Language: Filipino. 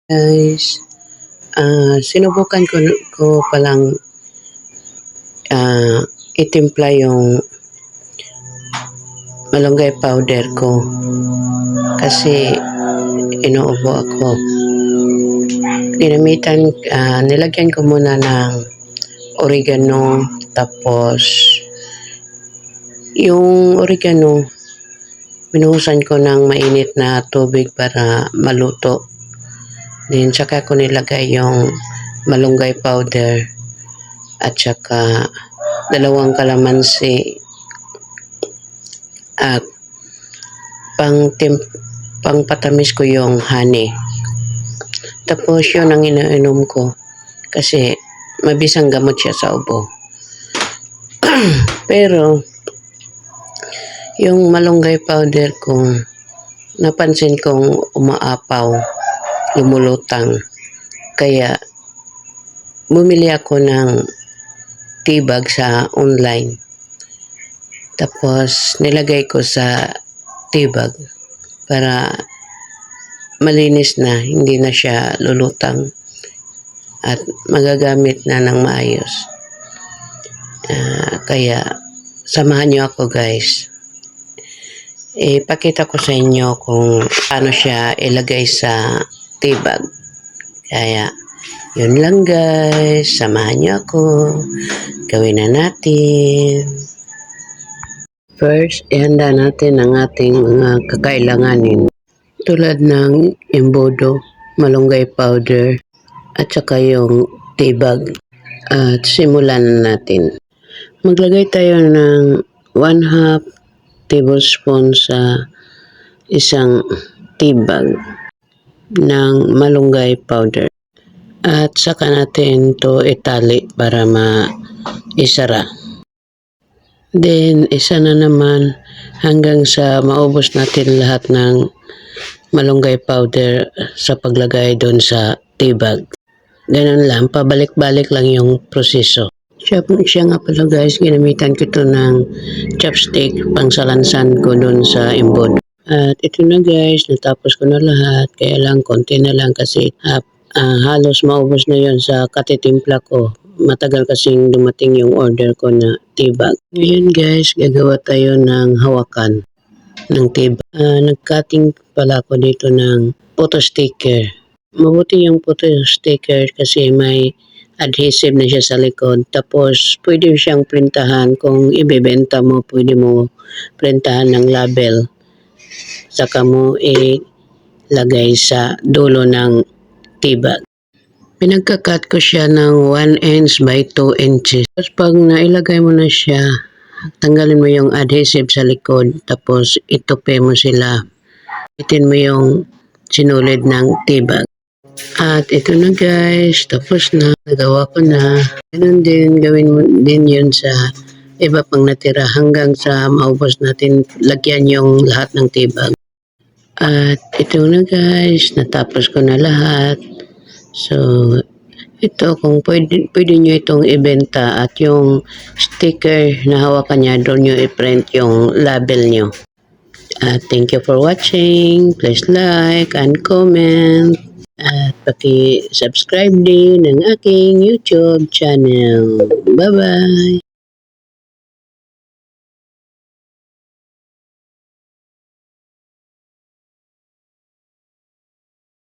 Guys, sinubukan ko palang itimpla yung malunggay powder ko kasi inuubo ako. Nilagyan ko muna ng oregano, tapos yung oregano binuhusan ko ng mainit na tubig para maluto. Then saka ko nilagay yung malunggay powder at saka 2 kalamansi at pangpatamis ko yung honey. Tapos yun ang iniinom ko kasi mabisang gamot siya sa ubo. Pero yung malunggay powder ko, napansin kong umaapaw, lumulutang. Kaya bumili ako ng tea bag sa online. Tapos nilagay ko sa tea bag para malinis na, hindi na siya lulutang at magagamit na ng maayos. Kaya samahan niyo ako guys. Ipakita ko sa inyo kung paano siya ilagay sa tea bag. Kaya yun lang guys, samahan niyo ako. Gawin na natin. First, ihanda natin ang ating mga kakailanganin. Tulad ng embodo, malunggay powder, at saka yung tea bag. At simulan natin. Maglagay tayo ng 1/2 tablespoon sa isang tea bag ng malunggay powder. At saka natin to itali para maisara. Then, isa na naman hanggang sa maubos natin lahat ng malunggay powder sa paglagay doon sa tea bag. Ganun lang, pabalik-balik lang yung proseso. Siya nga pala guys, ginamitan ko ito ng chopstick pangsalansan ko doon sa embod. At ito na guys, natapos ko na lahat. Kaya lang, konti na lang kasi halos maubos na yon sa katitimpla ko. Matagal kasing dumating yung order ko na tea bag. Ngayon guys, gagawa tayo ng hawakan ng tea bag. Nag-cutting pala ako dito ng photo sticker. Mabuti yung photo sticker kasi may adhesive na siya sa likod. Tapos pwede siyang printahan kung ibebenta mo, pwede mo printahan ng label. Saka mo ilagay sa dulo ng tea bag. Pinagka-cut ko siya ng 1 inch by 2 inches. Tapos pag nailagay mo na siya, tanggalin mo yung adhesive sa likod. Tapos itupi mo sila. Itin mo yung sinulid ng tea bag. At ito na guys, tapos na. Nagawa ko na. Ganun din, gawin mo din yun sa iba pang natira hanggang sa maubos natin lagyan yung lahat ng tea bag. At ito na guys, natapos ko na lahat. So, ito kung pwede nyo itong ibenta at yung sticker na hawakan niya, doon nyo i-print yung label nyo. Thank you for watching. Please like and comment. At paki-subscribe din ng aking YouTube channel. Bye-bye!